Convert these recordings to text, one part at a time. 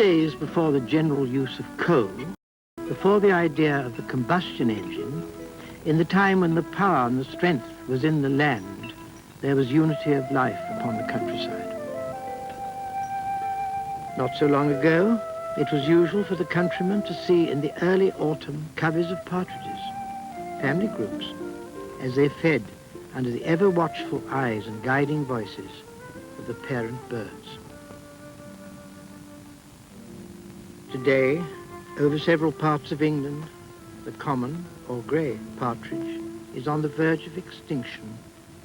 days before the general use of coal, before the idea of the combustion engine, in the time when the power and the strength was in the land, there was unity of life upon the countryside. Not so long ago, it was usual for the countryman to see in the early autumn coveys of partridges, family groups, as they fed under the ever-watchful eyes and guiding voices of the parent birds. Today, over several parts of England, the common or grey partridge is on the verge of extinction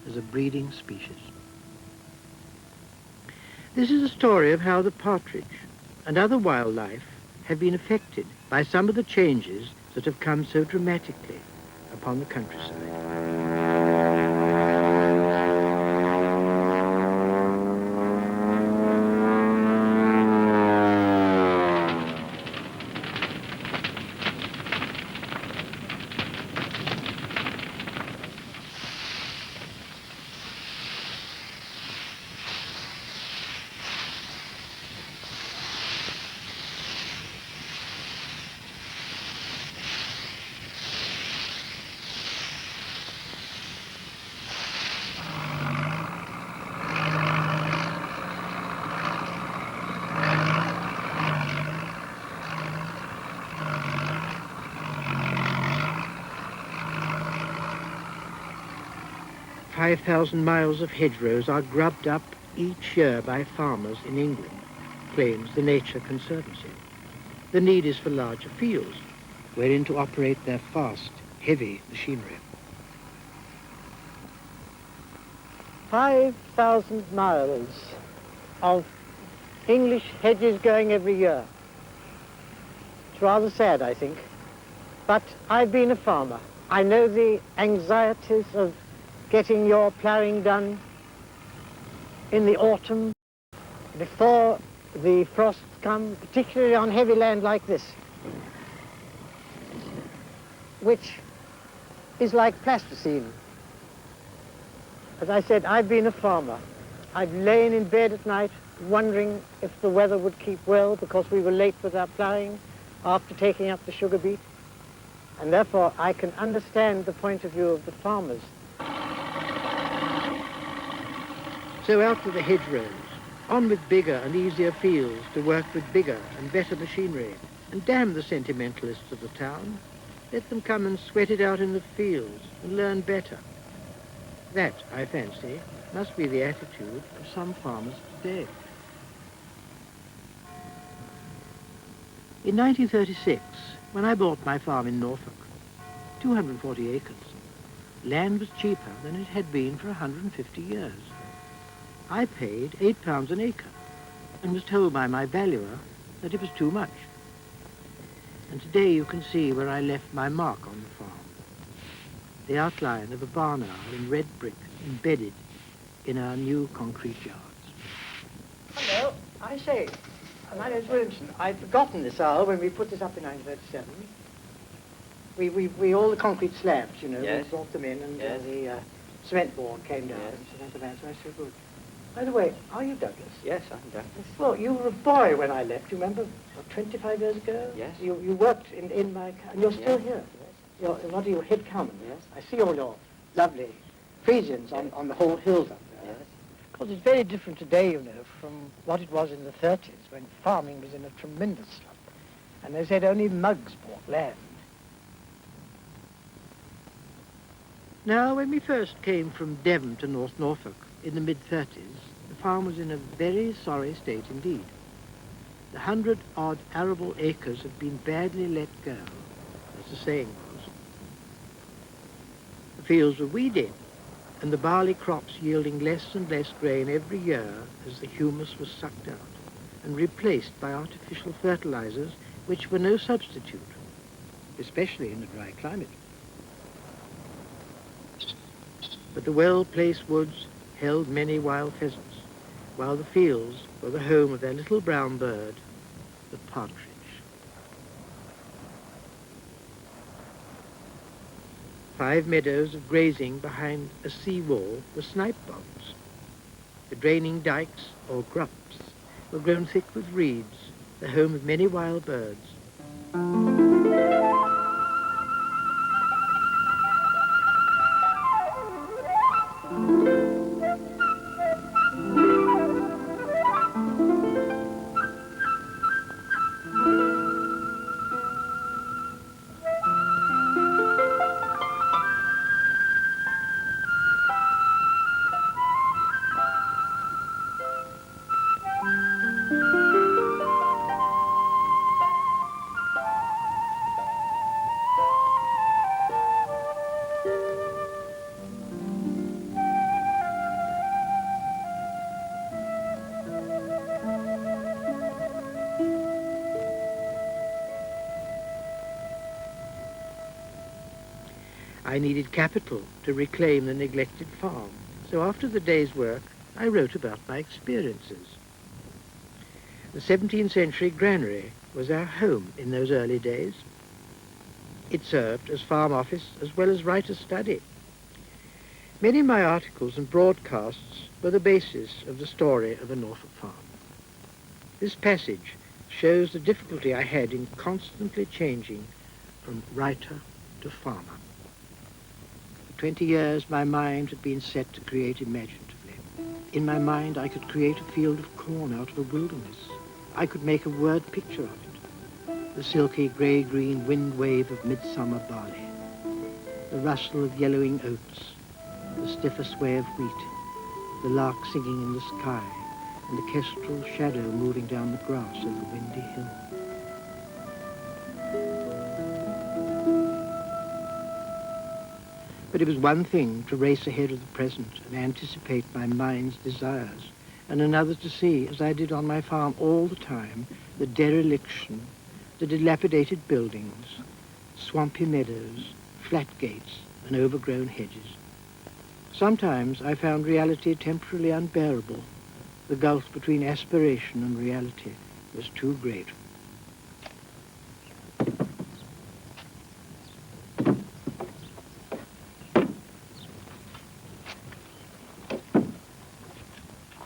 as a breeding species. This is a story of how the partridge and other wildlife have been affected by some of the changes that have come so dramatically upon the countryside. 5,000 miles of hedgerows are grubbed up each year by farmers in England, claims the Nature Conservancy. The need is for larger fields, wherein to operate their fast, heavy machinery. 5,000 miles of English hedges going every year. It's rather sad, I think. But I've been a farmer. I know the anxieties of getting your ploughing done in the autumn before the frosts come, particularly on heavy land like this, which is like plasticine. As I said, I've been a farmer. I've lain in bed at night wondering if the weather would keep well because we were late with our ploughing after taking up the sugar beet. And therefore I can understand the point of view of the farmers. So out with the hedgerows, on with bigger and easier fields to work with bigger and better machinery, and damn the sentimentalists of the town. Let them come and sweat it out in the fields and learn better. That, I fancy, must be the attitude of some farmers today. In 1936, when I bought my farm in Norfolk, 240 acres, land was cheaper than it had been for 150 years. I paid £8 an acre and was told by my valuer that it was too much. And today you can see where I left my mark on the farm. The outline of a barn owl in red brick embedded in our new concrete yards. Hello, I say, my name's Williamson. I'd forgotten this owl when we put this up in 1937. We all the concrete slabs, you know, yes. We brought them in and yes. The cement board came down yes. And so that's so good. By the way, are you Douglas? Yes, I'm Douglas. Well, you were a boy when I left, you remember? 25 years ago? Yes. You worked in my... And you're still here? Yes. What are you, head cowman? Yes. I see all your lovely Frisians yes. on the whole hills up there. Yes. Because it's very different today, you know, from what it was in the 30s, when farming was in a tremendous slump. And they said only mugs bought land. Now, when we first came from Devon to North Norfolk, in the mid-30s, the farm was in a very sorry state indeed. The 100-odd arable acres had been badly let go, as the saying was. The fields were weeded, and the barley crops yielding less and less grain every year as the humus was sucked out and replaced by artificial fertilizers which were no substitute, especially in a dry climate. But the well-placed woods held many wild pheasants, while the fields were the home of their little brown bird, the partridge. Five meadows of grazing behind a sea wall were snipe bogs. The draining dikes, or grups, were grown thick with reeds, the home of many wild birds. I needed capital to reclaim the neglected farm, so after the day's work, I wrote about my experiences. The 17th century granary was our home in those early days. It served as farm office as well as writer's study. Many of my articles and broadcasts were the basis of the story of a Norfolk farm. This passage shows the difficulty I had in constantly changing from writer to farmer. 20 years, my mind had been set to create imaginatively. In my mind, I could create a field of corn out of a wilderness. I could make a word picture of it. The silky grey-green wind wave of midsummer barley, the rustle of yellowing oats, the stiffer sway of wheat, the lark singing in the sky, and the kestrel shadow moving down the grass over the windy hill. But it was one thing to race ahead of the present and anticipate my mind's desires, and another to see, as I did on my farm all the time, the dereliction, the dilapidated buildings, swampy meadows, flat gates, and overgrown hedges. Sometimes I found reality temporarily unbearable. The gulf between aspiration and reality was too great.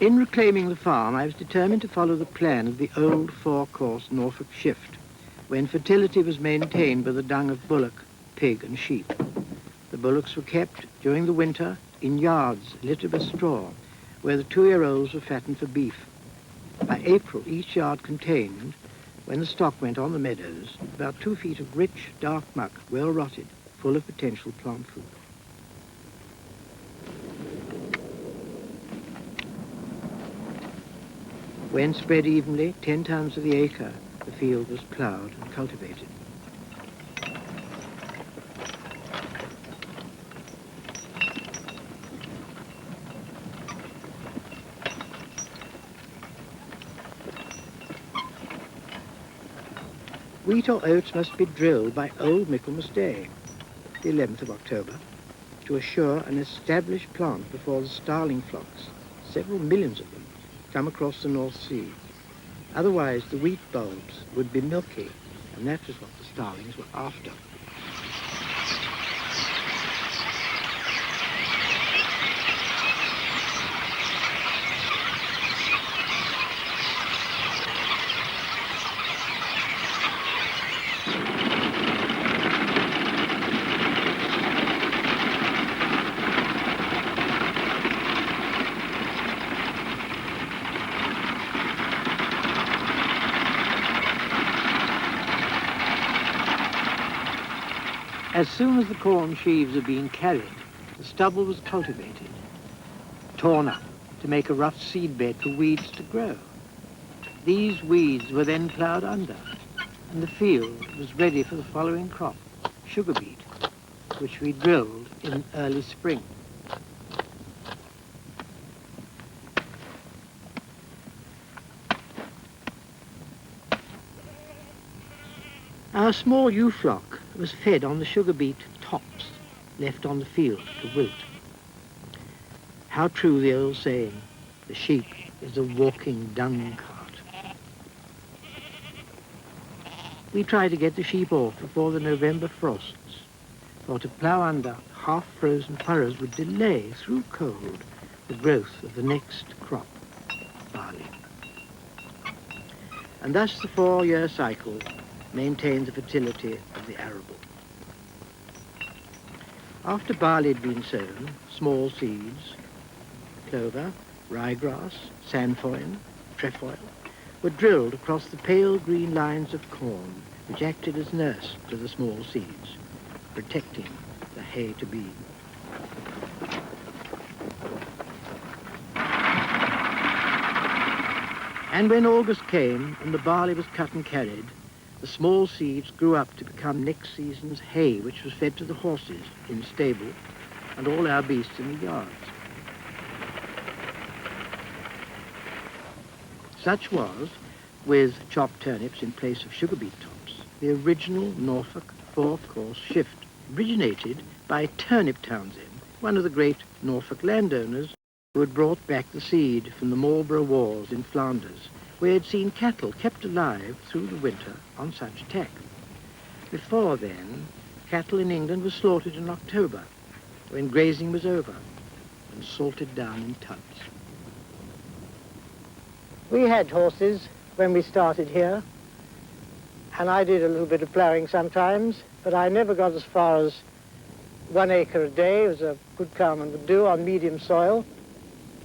In reclaiming the farm, I was determined to follow the plan of the old four-course Norfolk shift, when fertility was maintained by the dung of bullock, pig, and sheep. The bullocks were kept during the winter in yards littered with straw, where the 2-year-olds were fattened for beef. By April, each yard contained, when the stock went on the meadows, about 2 feet of rich, dark muck, well rotted, full of potential plant food. When spread evenly, 10 tons of the acre, the field was ploughed and cultivated. Wheat or oats must be drilled by Old Michaelmas Day, the 11th of October, to assure an established plant before the starling flocks, several millions of them, come across the North Sea. Otherwise, the wheat bulbs would be milky, and that was what the starlings were after. As soon as the corn sheaves are being carried, the stubble was cultivated, torn up to make a rough seedbed for weeds to grow. These weeds were then ploughed under, and the field was ready for the following crop, sugar beet, which we drilled in early spring. Our small ewe flock was fed on the sugar beet tops left on the field to wilt. How true the old saying, the sheep is a walking dung cart. We tried to get the sheep off before the November frosts, for to plough under half-frozen furrows would delay, through cold, the growth of the next crop, barley. and thus the 4-year cycle maintained the fertility of the arable. After barley had been sown, small seeds, clover, ryegrass, sainfoin, trefoil, were drilled across the pale green lines of corn, which acted as nurse to the small seeds, protecting the hay to be. And when August came and the barley was cut and carried, the small seeds grew up to become next season's hay, which was fed to the horses in stable and all our beasts in the yards. Such was, with chopped turnips in place of sugar beet tops, the original Norfolk 4-course shift, originated by Turnip Townsend, one of the great Norfolk landowners who had brought back the seed from the Marlborough Wars in Flanders, where he had seen cattle kept alive through the winter on such tack. Before then, cattle in England were slaughtered in October, when grazing was over, and salted down in tubs. We had horses when we started here, and I did a little bit of ploughing sometimes, but I never got as far as 1 acre a day, as a good cowman would do on medium soil.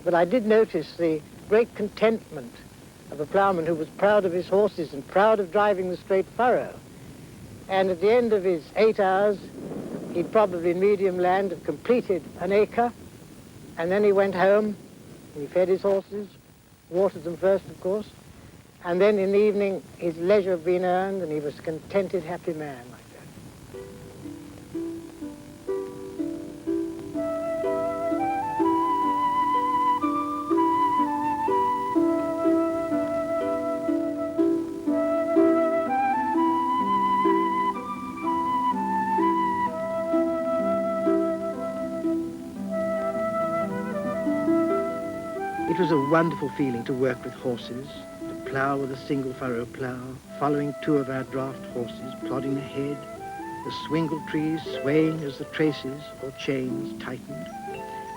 But I did notice the great contentment of a ploughman who was proud of his horses and proud of driving the straight furrow. And at the end of his 8 hours, he'd probably in medium land have completed 1 acre, and then he went home and he fed his horses, watered them first, of course, and then in the evening his leisure had been earned and he was a contented, happy man like that. It was a wonderful feeling to work with horses, to plough with a single furrow plough, following 2 of our draft horses, plodding ahead, the swingle trees swaying as the traces or chains tightened,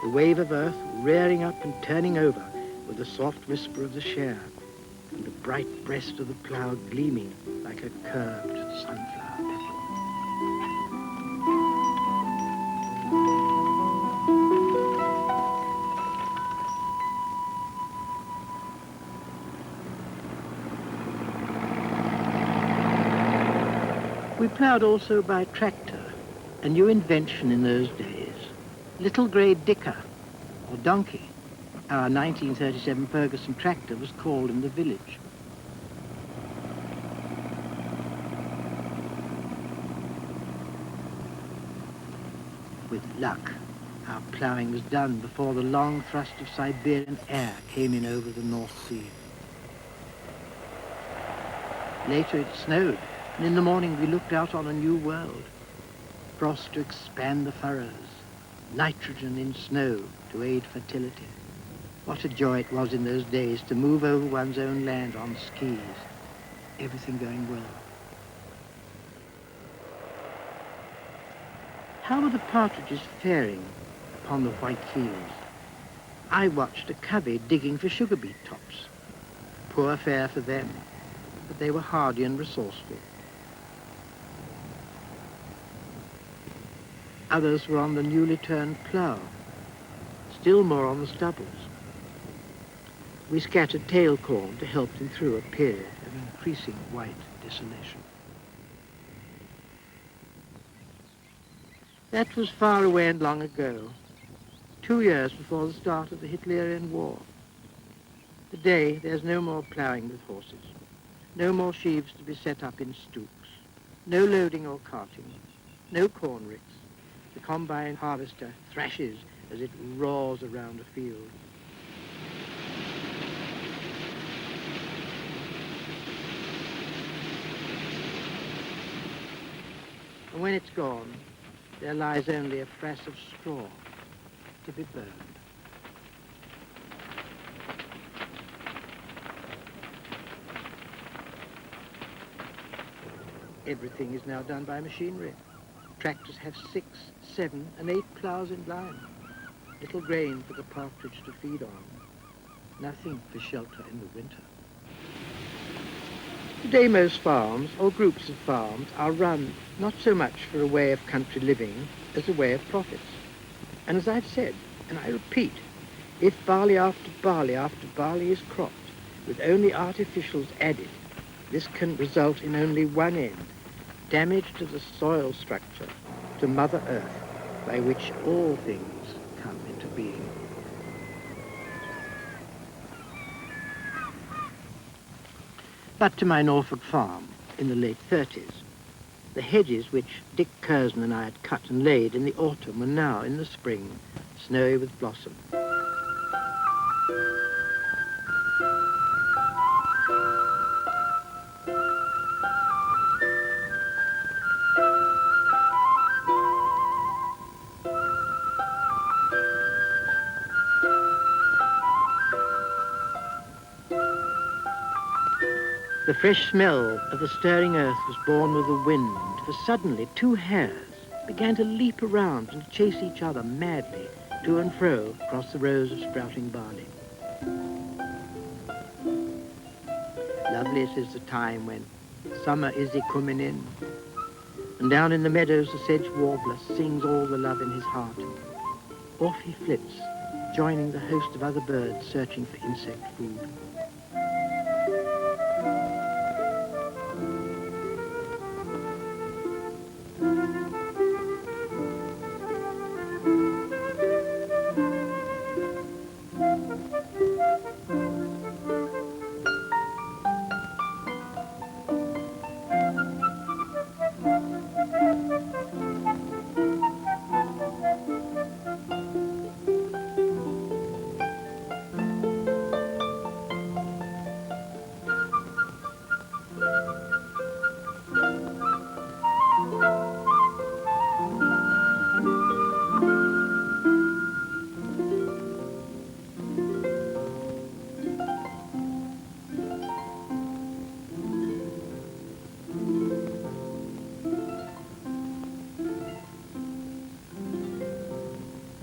the wave of earth rearing up and turning over with the soft whisper of the share, and the bright breast of the plough gleaming like a curved sunflower petal. We ploughed also by tractor, a new invention in those days. Little grey dicker, or donkey, our 1937 Ferguson tractor was called in the village. With luck, our ploughing was done before the long thrust of Siberian air came in over the North Sea. Later it snowed, and in the morning we looked out on a new world. Frost to expand the furrows, nitrogen in snow to aid fertility. What a joy it was in those days to move over one's own land on skis, everything going well. How were the partridges faring upon the white fields? I watched a covey digging for sugar beet tops. Poor fare for them, but they were hardy and resourceful. Others were on the newly turned plough, still more on the stubbles. We scattered tail corn to help them through a period of increasing white desolation. That was far away and long ago, 2 years before the start of the Hitlerian War. Today, there's no more ploughing with horses, no more sheaves to be set up in stooks, no loading or carting, no corn ricks. The combine harvester thrashes as it roars around a field. And when it's gone, there lies only a frass of straw to be burned. Everything is now done by machinery. Tractors have 6, 7, and 8 ploughs in line. Little grain for the partridge to feed on. Nothing for shelter in the winter. Today most farms, or groups of farms, are run not so much for a way of country living as a way of profits. And as I've said, and I repeat, if barley after barley is cropped, with only artificials added, this can result in only one end, damage to the soil structure, to Mother Earth, by which all things come into being. But to my Norfolk farm in the late 30s, the hedges which Dick Curzon and I had cut and laid in the autumn were now, in the spring, snowy with blossom. The fresh smell of the stirring earth was born with the wind, for suddenly 2 hares began to leap around and chase each other madly to and fro across the rows of sprouting barley. Loveliest is the time when summer is coming in, and down in the meadows the sedge warbler sings all the love in his heart. Off he flits, joining the host of other birds searching for insect food.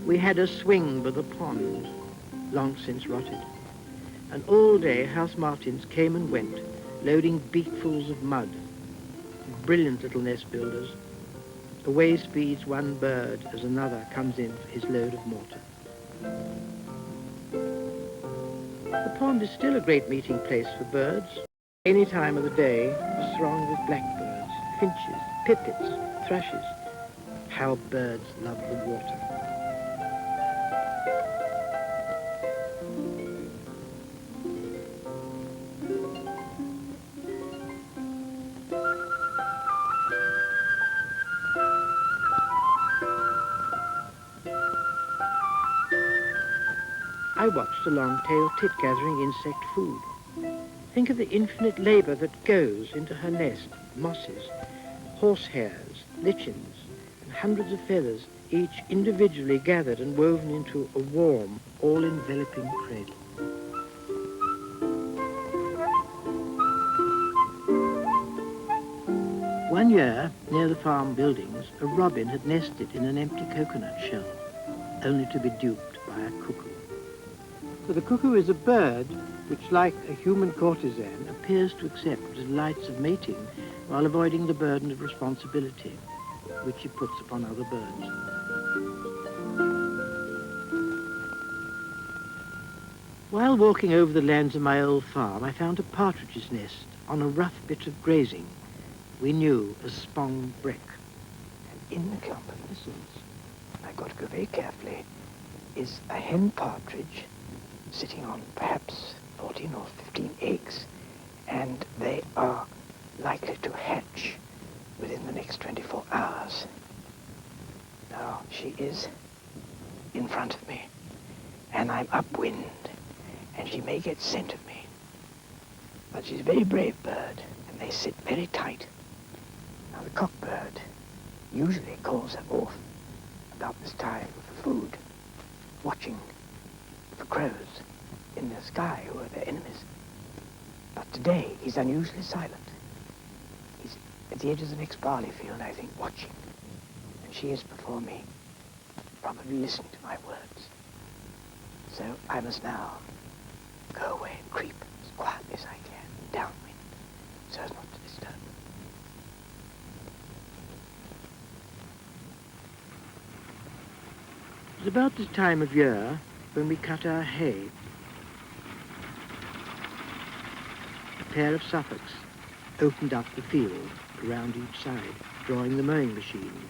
We had a swing by the pond, long since rotted, and all day house martins came and went, loading beakfuls of mud. Brilliant little nest builders. Away speeds one bird as another comes in for his load of mortar. The pond is still a great meeting place for birds. Any time of the day is thronged with blackbirds, finches, pipits, thrushes. How birds love the water. I watched a long-tailed tit gathering insect food. Think of the infinite labour that goes into her nest, mosses, horsehairs, lichens, and hundreds of feathers, each individually gathered and woven into a warm, all-enveloping cradle. One year, near the farm buildings, a robin had nested in an empty coconut shell, only to be duped by a cuckoo. For the cuckoo is a bird which, like a human courtesan, appears to accept the delights of mating while avoiding the burden of responsibility which he puts upon other birds. While walking over the lands of my old farm, I found a partridge's nest on a rough bit of grazing we knew as Spong Brick. And in the clump of thistles, I've got to go very carefully, is a hen partridge sitting on perhaps 14 or 15 eggs, and they are likely to hatch within the next 24 hours. Now, she is in front of me, and I'm upwind, and she may get scent of me. But she's a very brave bird, and they sit very tight. Now, the cockbird usually calls her off about this time for food, watching for crows in the sky who are their enemies. But today, he's unusually silent. He's at the edge of the next barley field, I think, watching. And she is before me, probably listening to my words. So I must now go away and creep as quietly as I can, downwind, so as not to disturb. It was about this time of year when we cut our hay. A pair of Suffolks opened up the field around each side, drawing the mowing machine,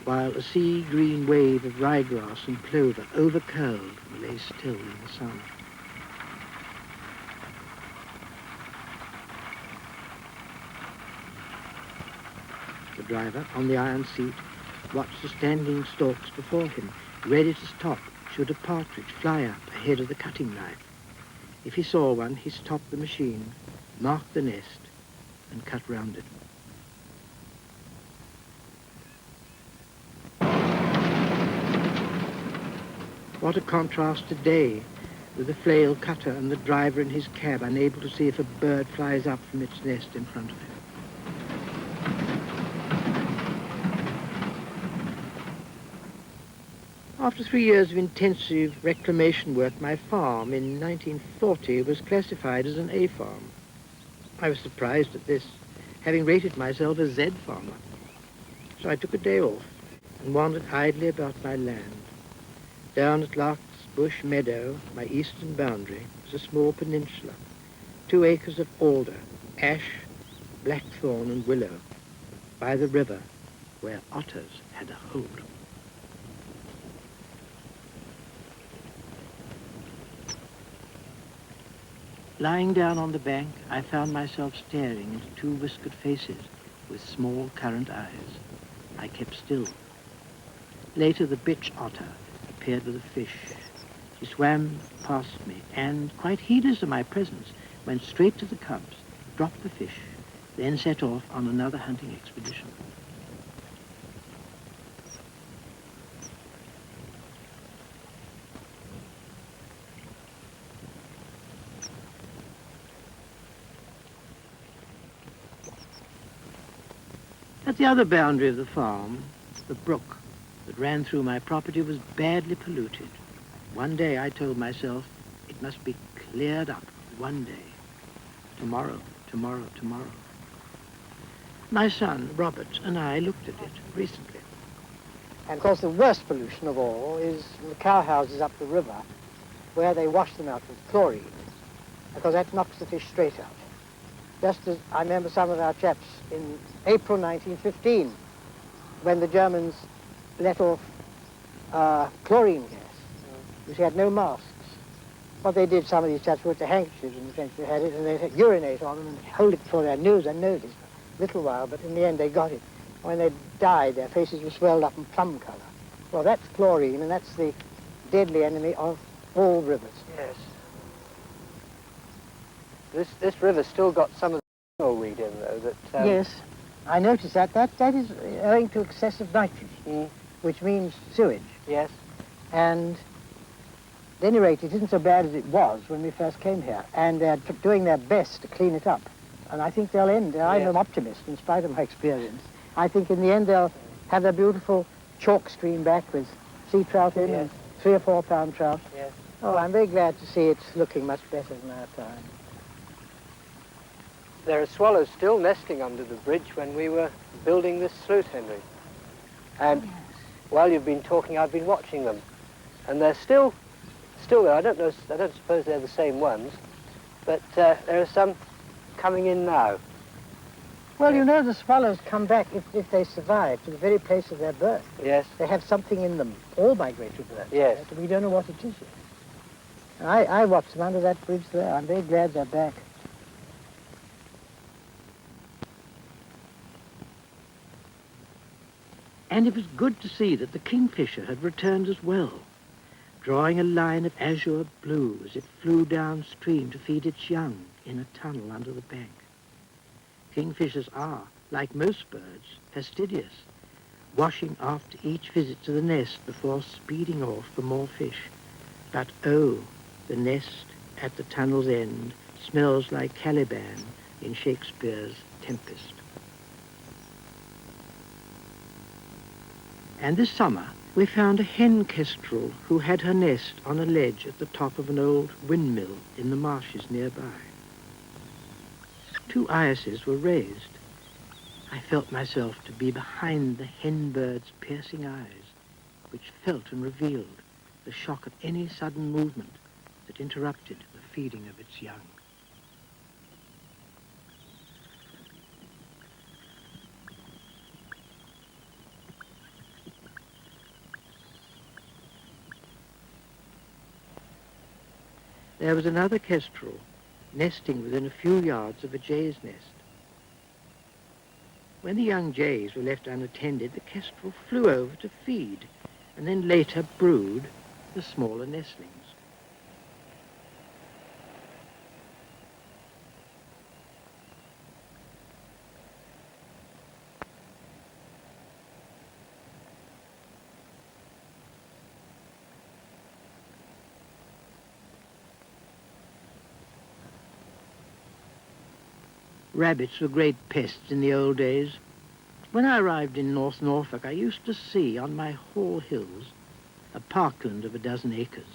while a sea-green wave of ryegrass and plover overcurled and lay still in the sun. The driver, on the iron seat, watched the standing stalks before him, ready to stop should a partridge fly up ahead of the cutting knife. If he saw one, he stopped the machine, marked the nest, and cut round it. What a contrast today, with the flail cutter and the driver in his cab unable to see if a bird flies up from its nest in front of him. After 3 years of intensive reclamation work, my farm in 1940 was classified as an A farm. I was surprised at this, having rated myself a Z farmer. So I took a day off and wandered idly about my land. Down at Lark's Bush Meadow, my eastern boundary, was a small peninsula, 2 acres of alder, ash, blackthorn and willow, by the river where otters had a hold. Lying down on the bank, I found myself staring into 2 whiskered faces with small currant eyes. I kept still. Later, the bitch otter appeared with a fish. She swam past me and, quite heedless of my presence, went straight to the cubs, dropped the fish, then set off on another hunting expedition. At the other boundary of the farm, the brook that ran through my property was badly polluted. One day I told myself it must be cleared up one day. Tomorrow, tomorrow, tomorrow. My son, Robert, and I looked at it recently. And of course the worst pollution of all is in the cow houses up the river, where they wash them out with chlorine, because that knocks the fish straight out. Just as I remember some of our chaps in April 1915, when the Germans let off chlorine gas, which had no masks. What they did, some of these chaps put the handkerchiefs in the French they had it, and they'd urinate on them and hold it before their nose and noses a little while, but in the end they got it. When they died, their faces were swelled up in plum colour. Well, that's chlorine, and that's the deadly enemy of all rivers. Yes. This river's still got some of the weed in, though, that... Yes, I noticed that. That is owing to excessive nitrogen, which means sewage. Yes. And at any rate, it isn't so bad as it was when we first came here, and they're doing their best to clean it up. And I think they'll end. I'm an optimist, in spite of my experience. I think in the end they'll have their beautiful chalk stream back with sea trout in, and 3 or 4 pound trout. Yes. Oh, I'm very glad to see it's looking much better than our time. There are swallows still nesting under the bridge when we were building this sloot, Henry. And while you've been talking, I've been watching them. And they're still there. I don't suppose they're the same ones, but there are some coming in now. Well, you know, the swallows come back, if they survive, to the very place of their birth. Yes. They have something in them, all migratory birds. Yes. Right? We don't know what it is yet. And I watched them under that bridge there. I'm very glad they're back. And it was good to see that the kingfisher had returned as well, drawing a line of azure blue as it flew downstream to feed its young in a tunnel under the bank. Kingfishers are, like most birds, fastidious, washing after each visit to the nest before speeding off for more fish. But oh, the nest at the tunnel's end smells like Caliban in Shakespeare's Tempest. And this summer, we found a hen kestrel who had her nest on a ledge at the top of an old windmill in the marshes nearby. 2 irises were raised. I felt myself to be behind the hen bird's piercing eyes, which felt and revealed the shock of any sudden movement that interrupted the feeding of its young. There was another kestrel nesting within a few yards of a jay's nest. When the young jays were left unattended, the kestrel flew over to feed, and then later brood the smaller nestlings. Rabbits were great pests in the old days. When I arrived in North Norfolk, I used to see on my Hall Hills, a parkland of a dozen acres,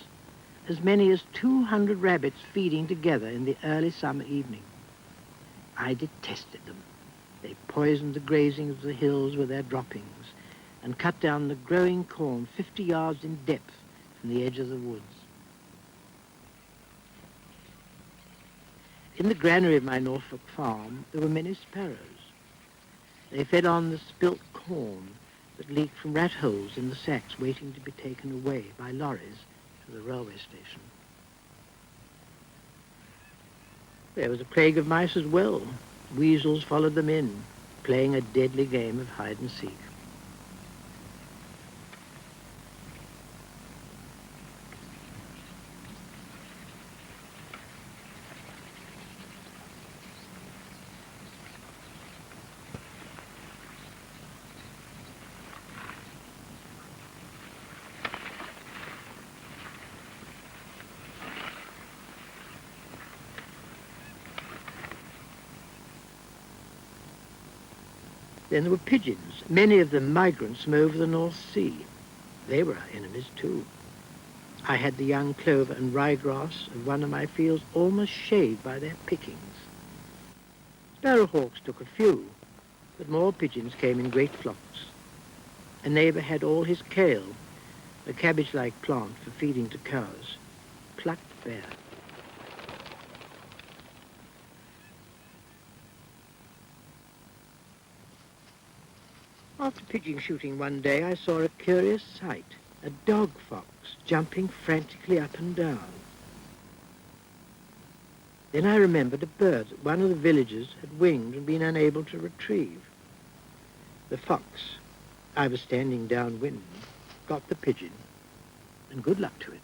as many as 200 rabbits feeding together in the early summer evening. I detested them. They poisoned the grazing of the hills with their droppings and cut down the growing corn 50 yards in depth from the edge of the woods. In the granary of my Norfolk farm, there were many sparrows. They fed on the spilt corn that leaked from rat holes in the sacks waiting to be taken away by lorries to the railway station. There was a plague of mice as well. Weasels followed them in, playing a deadly game of hide and seek. Then there were pigeons, many of them migrants from over the North Sea. They were our enemies too. I had the young clover and ryegrass of one of my fields almost shaved by their pickings. Sparrowhawks took a few, but more pigeons came in great flocks. A neighbor had all his kale, a cabbage-like plant for feeding to cows, plucked bare. After pigeon shooting one day, I saw a curious sight, a dog fox jumping frantically up and down. Then I remembered a bird that one of the villagers had winged and been unable to retrieve. The fox, I was standing downwind, got the pigeon, and good luck to it.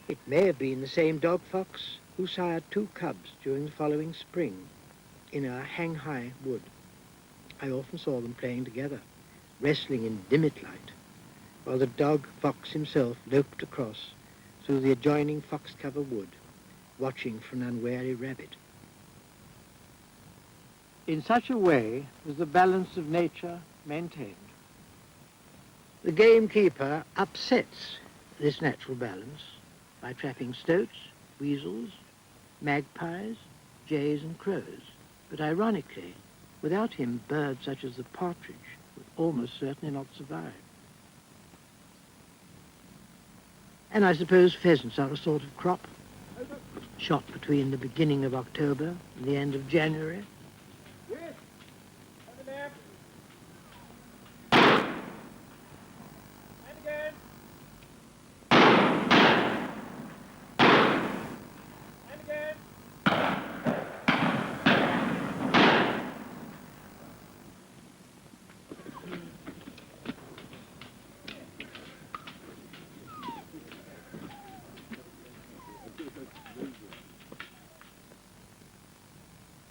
It may have been the same dog fox who sired 2 cubs during the following spring in our hang-high wood. I often saw them playing together, wrestling in dimmet light, while the dog fox himself loped across through the adjoining fox-cover wood, watching for an unwary rabbit. In such a way was the balance of nature maintained. The gamekeeper upsets this natural balance by trapping stoats, weasels, magpies, jays and crows. But ironically, without him, birds such as the partridge would almost certainly not survive. And I suppose pheasants are a sort of crop, shot between the beginning of October and the end of January. Yes. Have a nap. And again. And again.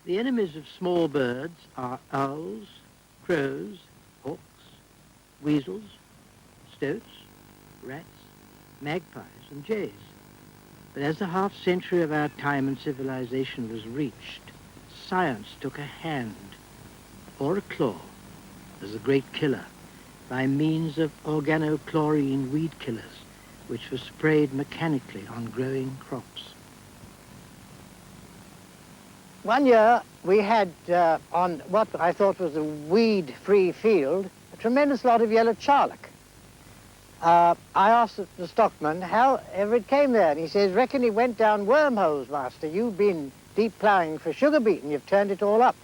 The enemies of small birds are owls, crows, hawks, weasels, stoats, rats, magpies, and jays. But as the half-century of our time and civilization was reached, science took a hand, or a claw, as the great killer, by means of organochlorine weed killers which was sprayed mechanically on growing crops. One year we had on what I thought was a weed-free field a tremendous lot of yellow charlock. I asked the stockman how ever it came there, and he says, "Reckon it went down wormholes, master. You've been deep ploughing for sugar beet and you've turned it all up."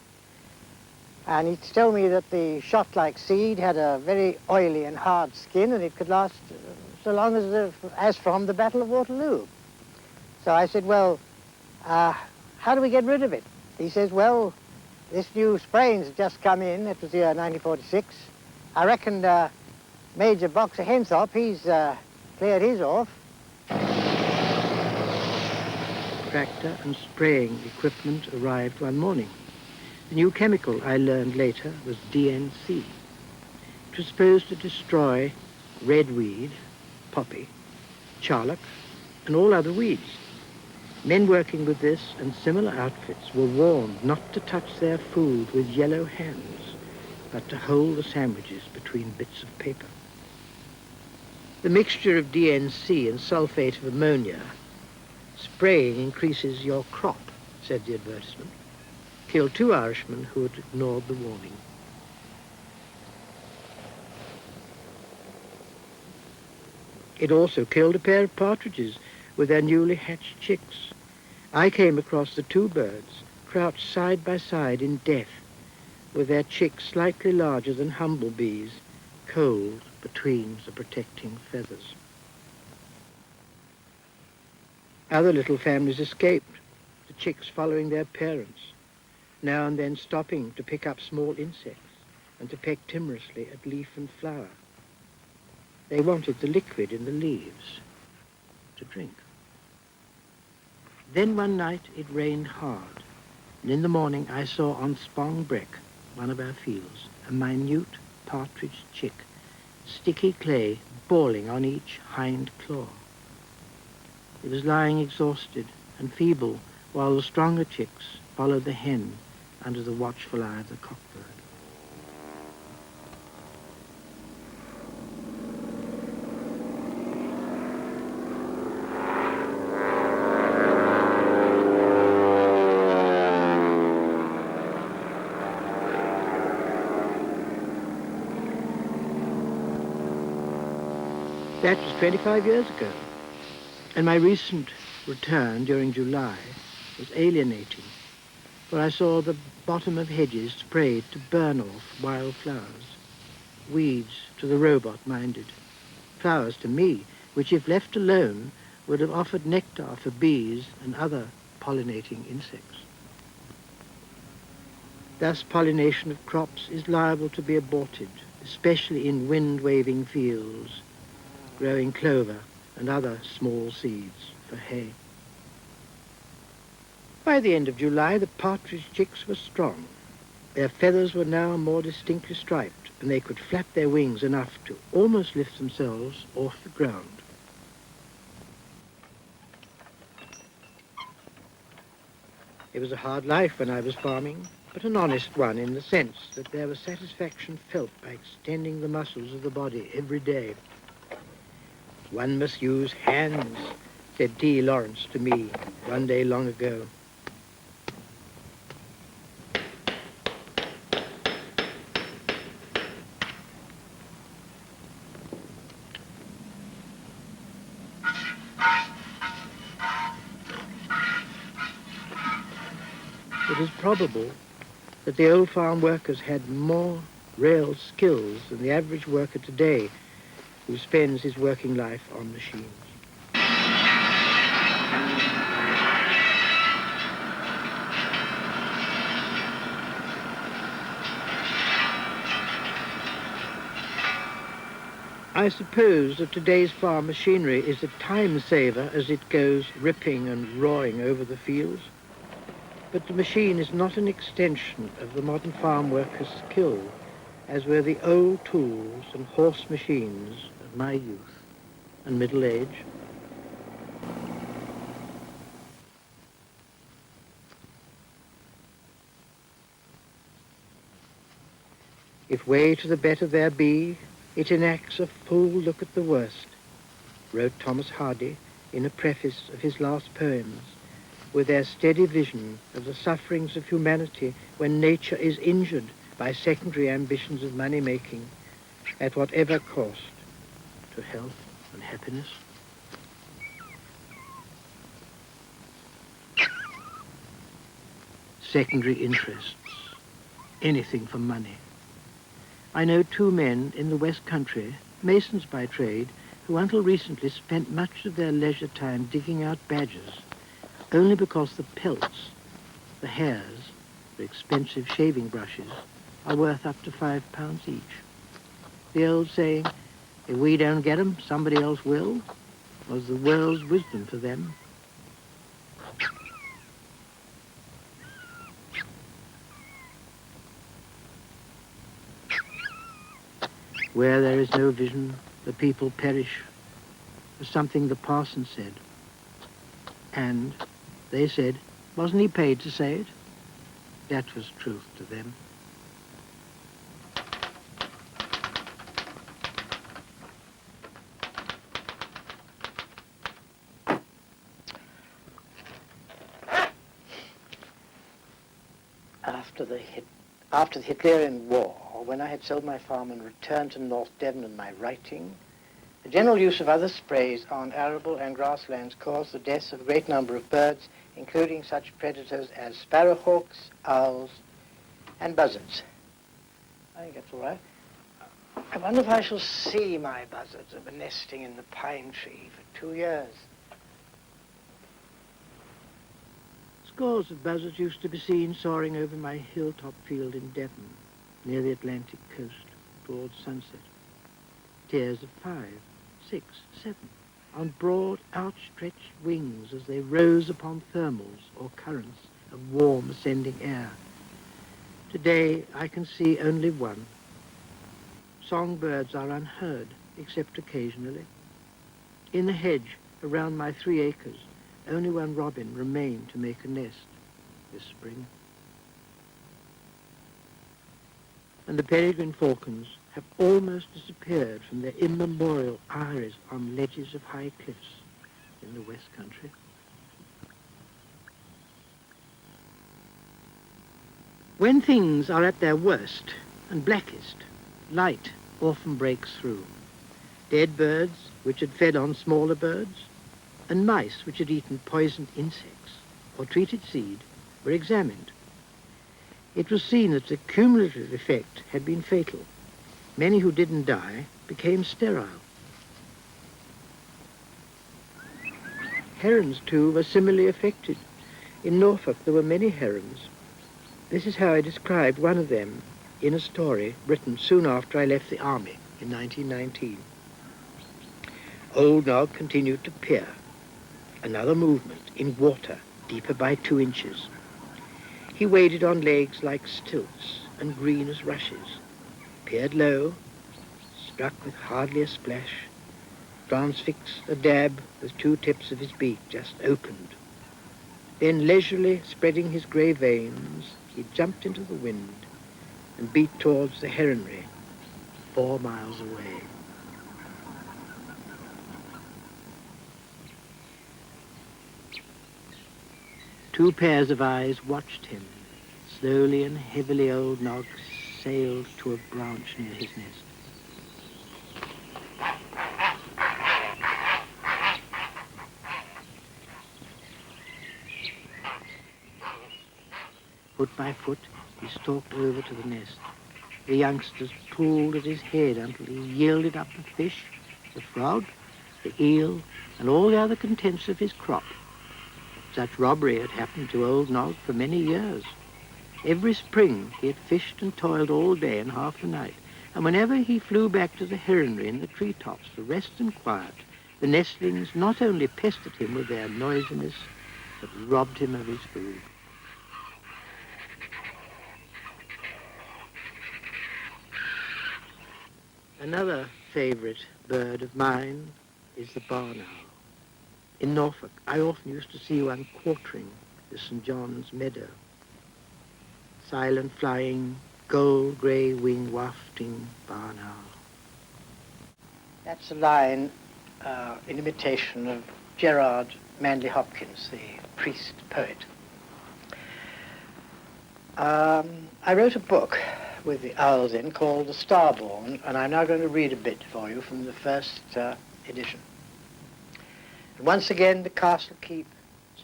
And he told me that the shot-like seed had a very oily and hard skin, and it could last so long as from the Battle of Waterloo. So I said, "Well, how do we get rid of it?" He says, "Well, this new spraying's just come in. It was the year 1946. I reckon Major Boxer Hensop, he's cleared his off." Tractor and spraying equipment arrived one morning. The new chemical, I learned later, was DNC. It was supposed to destroy redweed, poppy, charlock, and all other weeds. Men working with this and similar outfits were warned not to touch their food with yellow hands, but to hold the sandwiches between bits of paper. The mixture of DNC and sulfate of ammonia, spraying increases your crop, said the advertisement. Killed 2 Irishmen who had ignored the warning. It also killed a pair of partridges with their newly hatched chicks. I came across the 2 birds crouched side by side in death, with their chicks slightly larger than humblebees, cold between the protecting feathers. Other little families escaped, the chicks following their parents, now and then stopping to pick up small insects and to peck timorously at leaf and flower. They wanted the liquid in the leaves to drink. Then one night it rained hard, and in the morning I saw on Spong Breck, one of our fields, a minute partridge chick, sticky clay bawling on each hind claw. It was lying exhausted and feeble, while the stronger chicks followed the hen under the watchful eye of the cockbird. That was 25 years ago, and my recent return during July was alienating, for I saw the bottom of hedges sprayed to burn off wild flowers, weeds to the robot-minded, flowers to me, which if left alone would have offered nectar for bees and other pollinating insects. Thus pollination of crops is liable to be aborted, especially in wind-waving fields, growing clover and other small seeds for hay. By the end of July, the partridge chicks were strong. Their feathers were now more distinctly striped, and they could flap their wings enough to almost lift themselves off the ground. It was a hard life when I was farming, but an honest one in the sense that there was satisfaction felt by extending the muscles of the body every day. "One must use hands," said T. Lawrence to me one day long ago. It is probable that the old farm workers had more real skills than the average worker today, who spends his working life on machines. I suppose that today's farm machinery is a time saver as it goes ripping and roaring over the fields, but the machine is not an extension of the modern farm worker's skill, as were the old tools and horse machines of my youth and middle age. If way to the better there be, it enacts a full look at the worst. wrote Thomas Hardy in a preface of his last poems, with their steady vision of the sufferings of humanity when nature is injured by secondary ambitions of money-making, at whatever cost to health and happiness. Secondary interests, anything for money. I know two men in the West Country, masons by trade, who until recently spent much of their leisure time digging out badgers, only because the pelts, the hairs, the expensive shaving brushes, are worth up to £5 each. The old saying, if we don't get 'em, somebody else will, was the world's wisdom for them. Where there is no vision, the people perish, was something the parson said. And they said, wasn't he paid to say it? That was truth to them. After the Hitlerian War, when I had sold my farm and returned to North Devon and my writing, the general use of other sprays on arable and grasslands caused the deaths of a great number of birds, including such predators as sparrowhawks, owls, and buzzards. I think that's all right. I wonder if I shall see my buzzards that were nesting in the pine tree for 2 years. Scores of buzzards used to be seen soaring over my hilltop field in Devon, near the Atlantic coast, towards sunset. Tiers of 5, 6, 7, on broad, outstretched wings as they rose upon thermals or currents of warm, ascending air. Today, I can see only one. Songbirds are unheard, except occasionally. In the hedge around my 3 acres, only one robin remained to make a nest this spring. And the peregrine falcons have almost disappeared from their immemorial eyries on ledges of high cliffs in the West Country. When things are at their worst and blackest, light often breaks through. Dead birds, which had fed on smaller birds, and mice which had eaten poisoned insects or treated seed, were examined. It was seen that the cumulative effect had been fatal. Many who didn't die became sterile. Herons, too, were similarly affected. In Norfolk, there were many herons. This is how I described one of them in a story written soon after I left the army in 1919. Old Nog continued to peer. Another movement in water, deeper by 2 inches. He waded on legs like stilts and green as rushes, peered low, struck with hardly a splash, transfixed a dab with 2 tips of his beak just opened. Then leisurely spreading his grey veins, he jumped into the wind and beat towards the heronry 4 miles away. Two pairs of eyes watched him. Slowly and heavily old Nog sailed to a branch near his nest. Foot by foot, he stalked over to the nest. The youngsters pulled at his head until he yielded up the fish, the frog, the eel, and all the other contents of his crop. Such robbery had happened to old Nog for many years. Every spring he had fished and toiled all day and half the night, and whenever he flew back to the heronry in the treetops for rest and quiet, the nestlings not only pestered him with their noisiness, but robbed him of his food. Another favorite bird of mine is the barn owl. In Norfolk, I often used to see one quartering the St. John's meadow. Silent flying, gold grey wing wafting barn owl. That's a line in imitation of Gerard Manley Hopkins, the priest poet. I wrote a book with the owls in called The Starborn, and I'm now going to read a bit for you from the first edition. And once again the castle keep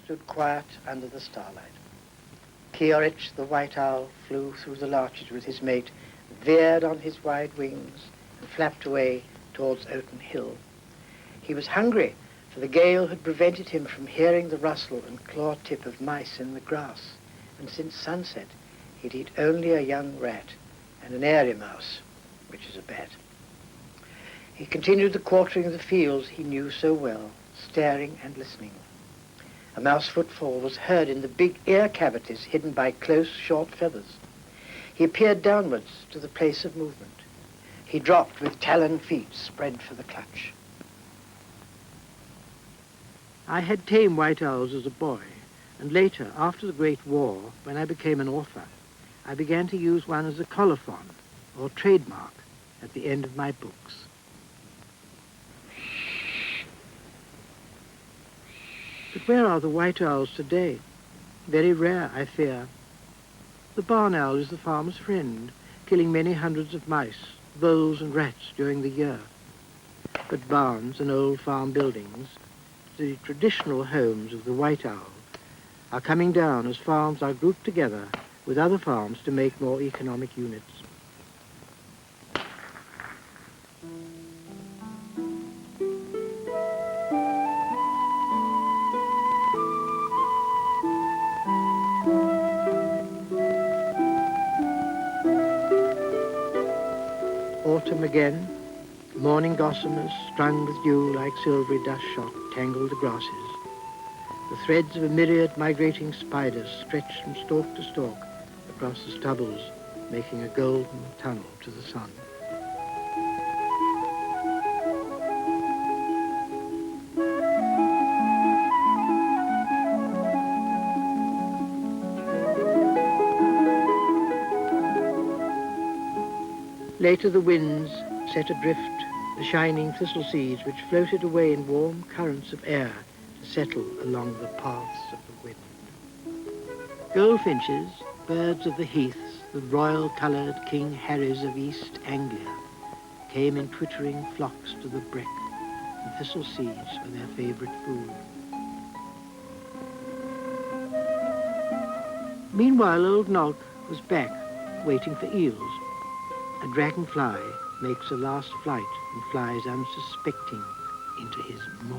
stood quiet under the starlight. Keorich, the white owl, flew through the larches with his mate, veered on his wide wings, and flapped away towards Oaten Hill. He was hungry, for the gale had prevented him from hearing the rustle and claw tip of mice in the grass, and since sunset he'd eat only a young rat and an airy mouse, which is a bat. He continued the quartering of the fields he knew so well, staring and listening. A mouse footfall was heard in the big ear cavities hidden by close, short feathers. He peered downwards to the place of movement. He dropped with taloned feet spread for the clutch. I had tame white owls as a boy, and later, after the Great War, when I became an author, I began to use one as a colophon, or trademark, at the end of my books. But where are the white owls today? Very rare, I fear. The barn owl is the farmer's friend, killing many hundreds of mice, voles and rats during the year. But barns and old farm buildings, the traditional homes of the white owl, are coming down as farms are grouped together with other farms to make more economic units. Autumn again. Morning gossamers, strung with dew like silvery dust shot, tangle the grasses. The threads of a myriad migrating spiders stretch from stalk to stalk across the stubbles, making a golden tunnel to the sun. Later the winds set adrift the shining thistle seeds which floated away in warm currents of air to settle along the paths of the wind. Goldfinches, birds of the heaths, the royal-coloured king harriers of East Anglia, came in twittering flocks to the breck, and thistle seeds were their favourite food. Meanwhile, old Nolk was back, waiting for eels. A dragonfly makes a last flight and flies unsuspecting into his maw.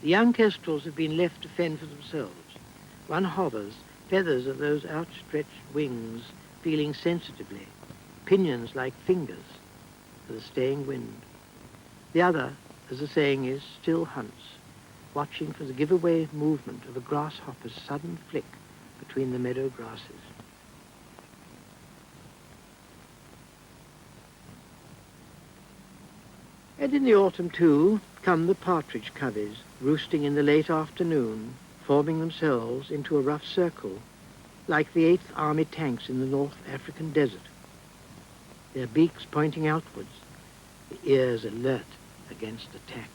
The young kestrels have been left to fend for themselves. One hovers, feathers of those outstretched wings feeling sensitively, pinions like fingers for the staying wind. The other, as the saying is, still hunts, watching for the giveaway movement of a grasshopper's sudden flick between the meadow grasses. And in the autumn, too, come the partridge coveys, roosting in the late afternoon, forming themselves into a rough circle, like the 8th Army tanks in the North African desert, their beaks pointing outwards, the ears alert against attack.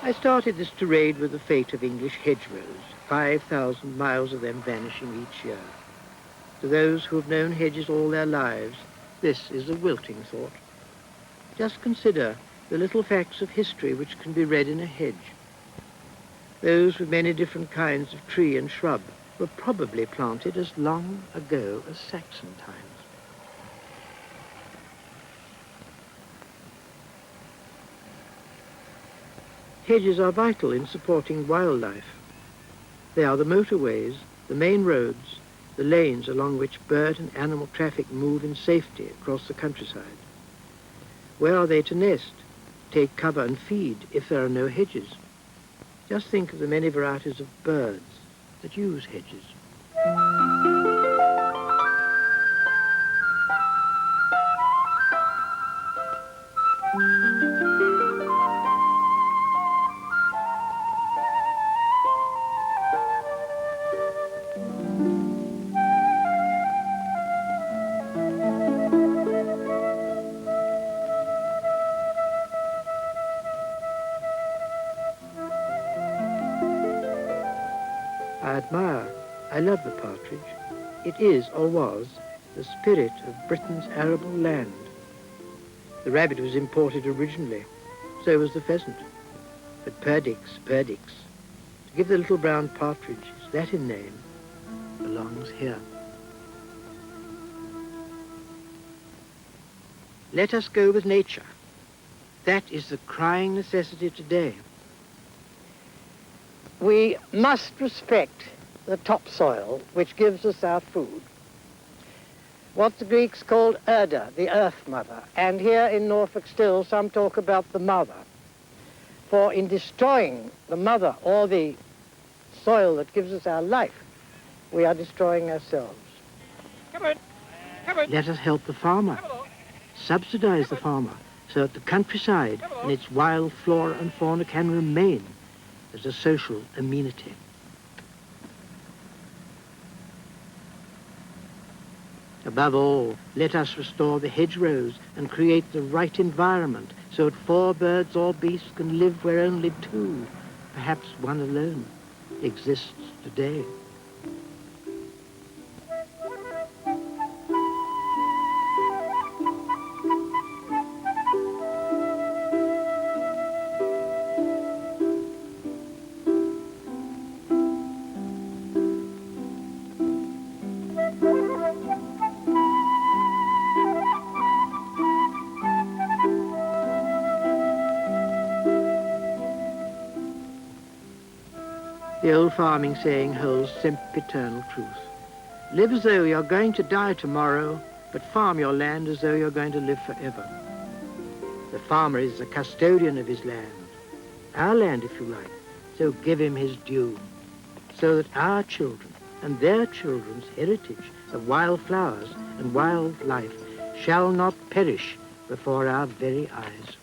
I started this tirade with the fate of English hedgerows, 5,000 miles of them vanishing each year. To those who have known hedges all their lives, this is a wilting thought. Just consider the little facts of history which can be read in a hedge. Those with many different kinds of tree and shrub were probably planted as long ago as Saxon times. Hedges are vital in supporting wildlife. They are the motorways, the main roads, the lanes along which bird and animal traffic move in safety across the countryside. Where are they to nest, take cover and feed if there are no hedges? Just think of the many varieties of birds, that use hedges. I love the partridge. It is, or was, the spirit of Britain's arable land. The rabbit was imported originally, so was the pheasant. But perdix, to give the little brown partridge its Latin name, belongs here. Let us go with nature. That is the crying necessity today. We must respect the topsoil which gives us our food. What the Greeks called Erda, the earth mother, and here in Norfolk still some talk about the mother. For in destroying the mother or the soil that gives us our life, we are destroying ourselves. Come on. Come on. Let us help the farmer, subsidize the farmer, so that the countryside and its wild flora and fauna can remain as a social amenity. Above all, let us restore the hedgerows and create the right environment so that 4 birds or beasts can live where only 2, perhaps 1 alone, exists today. The old farming saying holds sempiternal truth. Live as though you're going to die tomorrow, but farm your land as though you're going to live forever. The farmer is the custodian of his land, our land if you like, so give him his due, so that our children and their children's heritage of wild flowers and wild life shall not perish before our very eyes.